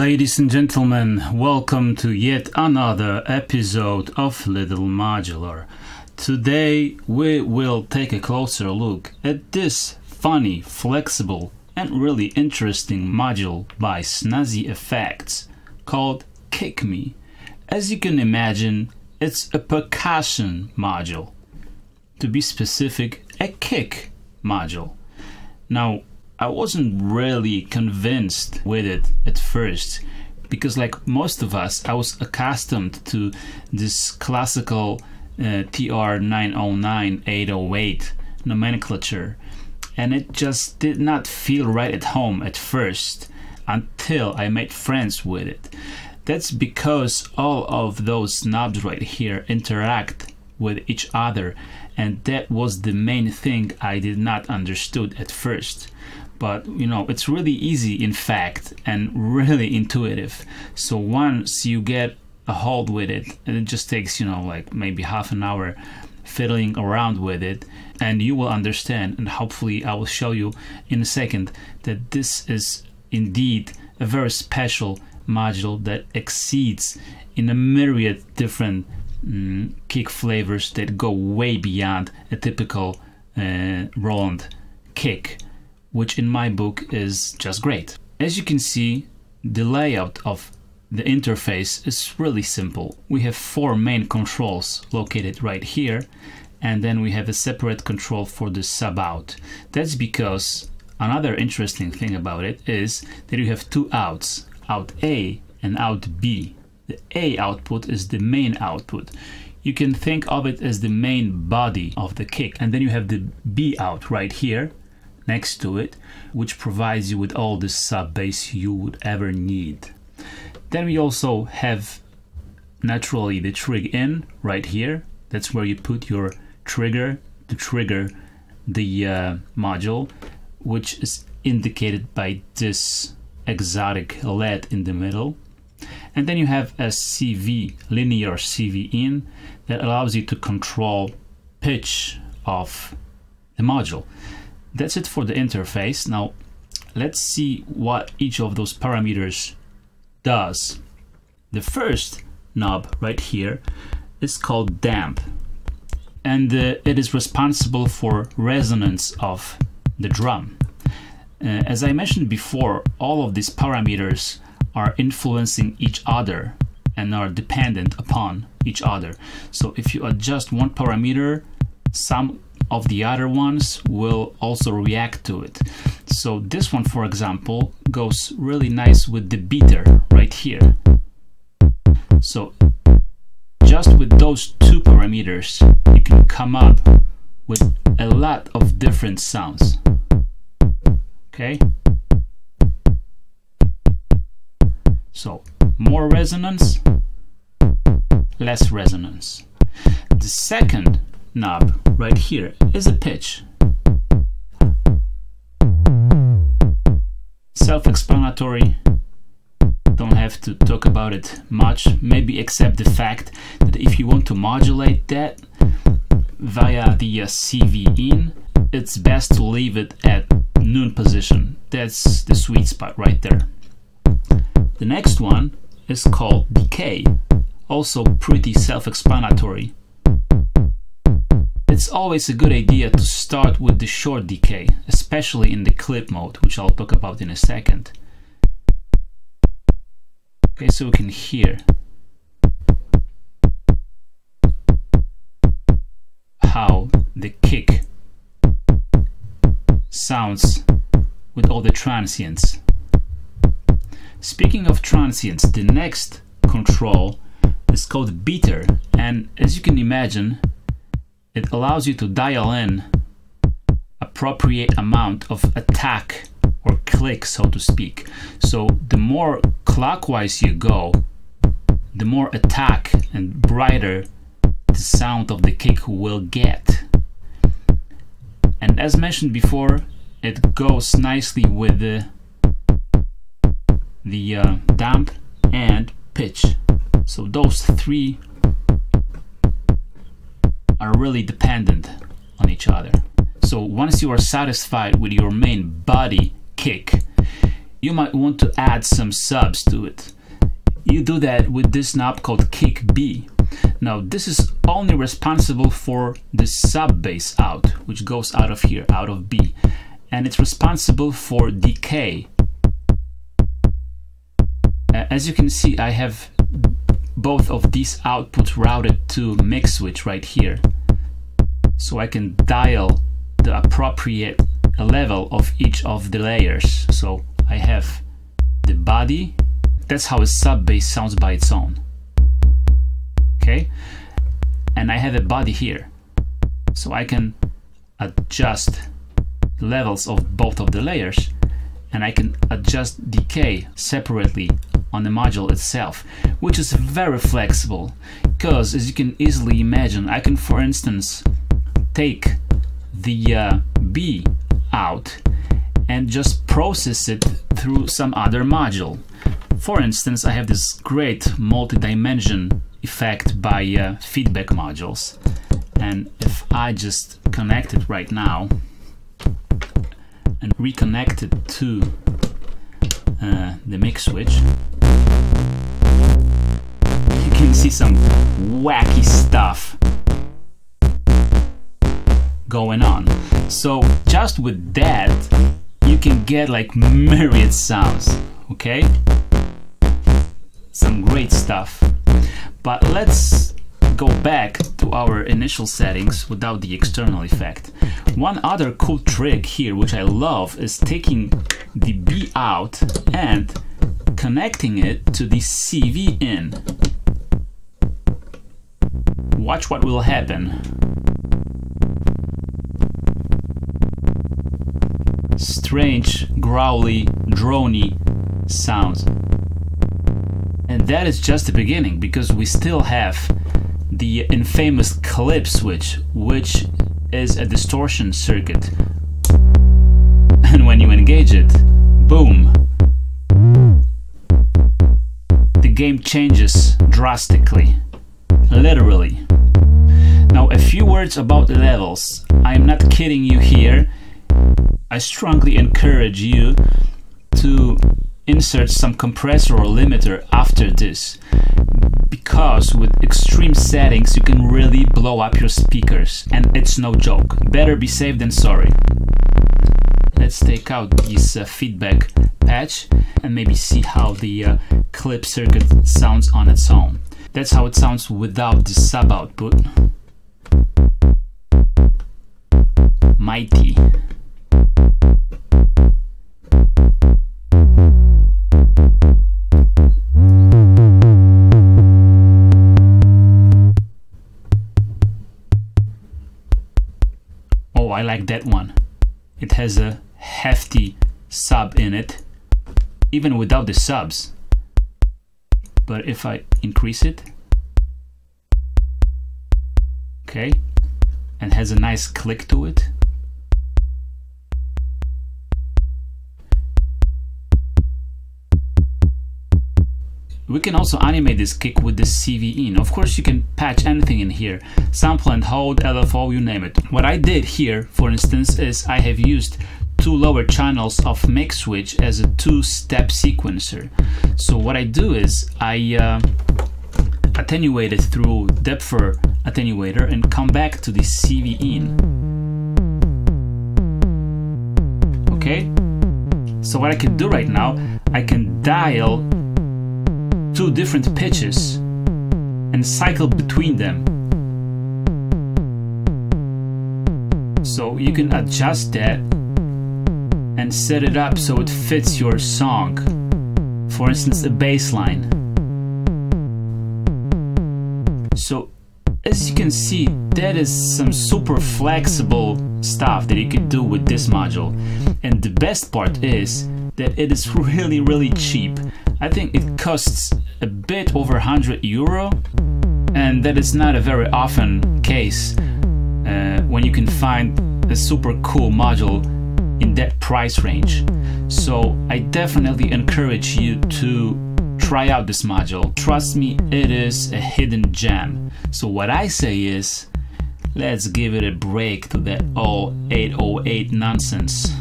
Ladies and gentlemen, welcome to yet another episode of Little Modular. Today we will take a closer look at this funny, flexible and really interesting module by SNAZZY FX called Kick Me. As you can imagine, it's a percussion module. To be specific, a kick module. Now, I wasn't really convinced with it at first because, like most of us, I was accustomed to this classical TR-909 808 nomenclature, and it just did not feel right at home at first until I made friends with it. That's because all of those knobs right here interact with each other, and that was the main thing I did not understood at first. But you know, it's really easy in fact and really intuitive. So once you get a hold with it, and it just takes, you know, like maybe half an hour fiddling around with it, and you will understand, and hopefully I will show you in a second, that this is indeed a very special module that exceeds in a myriad different kick flavors that go way beyond a typical Roland kick, which in my book is just great. As you can see, the layout of the interface is really simple. We have four main controls located right here, and then we have a separate control for the sub out. That's because another interesting thing about it is that you have two outs, out A and out B. The A output is the main output. You can think of it as the main body of the kick, and then you have the B out right here next to it, which provides you with all the sub bass you would ever need. Then we also have naturally the trig in right here. That's where you put your trigger to trigger the module, which is indicated by this exotic LED in the middle. And then you have a CV, linear CV in, that allows you to control pitch of the module. That's it for the interface. Now let's see what each of those parameters does. The first knob right here is called damp, and it is responsible for resonance of the drum. As I mentioned before, all of these parameters are influencing each other and are dependent upon each other. So if you adjust one parameter, some of the other ones will also react to it. So this one, for example, goes really nice with the beater right here. So just with those two parameters, you can come up with a lot of different sounds. Okay? So more resonance, less resonance. The second knob right here is a pitch. Self-explanatory, don't have to talk about it much, maybe except the fact that if you want to modulate that via the CV in, it's best to leave it at noon position. That's the sweet spot right there. The next one is called Decay, also pretty self-explanatory. It's always a good idea to start with the short decay, especially in the clip mode, which I'll talk about in a second. Okay, so we can hear how the kick sounds with all the transients. Speaking of transients, the next control is called beater, and as you can imagine, it allows you to dial in appropriate amount of attack or click, so to speak. So the more clockwise you go, the more attack and brighter the sound of the kick will get. And as mentioned before, it goes nicely with the damp and pitch. So those three are really dependent on each other. So once you are satisfied with your main body kick, you might want to add some subs to it. You do that with this knob called Kick B. Now this is only responsible for the sub bass out, which goes out of here, out of B, and it's responsible for decay. As you can see, I have both of these outputs routed to mix switch right here, so I can dial the appropriate level of each of the layers. So I have the body, that's how a sub bass sounds by its own. Okay, and I have a body here, so I can adjust levels of both of the layers, and I can adjust decay separately on the module itself, which is very flexible, because as you can easily imagine, I can, for instance, take the B out and just process it through some other module. For instance, I have this great multi-dimension effect by feedback modules, and if I just connect it right now and reconnect it to the mix switch, you can see some wacky stuff going on. So just with that you can get like myriad sounds, okay? Some great stuff. But let's go back to our initial settings without the external effect. One other cool trick here, which I love, is taking the B out and connecting it to the CV in. Watch what will happen. Strange, growly, drony sounds. And that is just the beginning, because we still have the infamous clip switch, which is a distortion circuit. And when you engage it, boom, the game changes drastically, literally. Now a few words about the levels. I am not kidding you here. I strongly encourage you to insert some compressor or limiter after this, because with extreme settings you can really blow up your speakers, and it's no joke. Better be safe than sorry. Let's take out this feedback patch and maybe see how the clip circuit sounds on its own. That's how it sounds without the sub output. Mighty. Oh, I like that one. It has a hefty sub in it, even without the subs. But if I increase it, okay, and has a nice click to it. We can also animate this kick with the CV in. Of course, you can patch anything in here. Sample and hold, LFO, you name it. What I did here, for instance, is I have used two lower channels of mix switch as a two-step sequencer. So what I do is I attenuate it through depther attenuator and come back to the CV in. Okay? So what I can do right now, I can dial two different pitches and cycle between them. So you can adjust that and set it up so it fits your song. For instance, a bass line. So as you can see, that is some super flexible stuff that you can do with this module. And the best part is that it is really cheap. I think it costs a bit over 100 euro, and that is not a very often case when you can find a super cool module in that price range. So I definitely encourage you to try out this module. Trust me, it is a hidden gem. So what I say is, let's give it a break to that all 808 nonsense.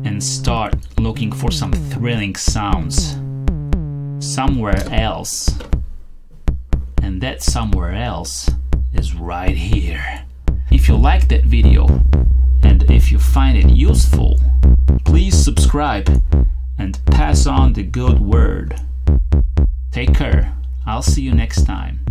and start looking for some thrilling sounds somewhere else. And that somewhere else is right here. If you like that video and if you find it useful, please subscribe and pass on the good word. Take care. I'll see you next time.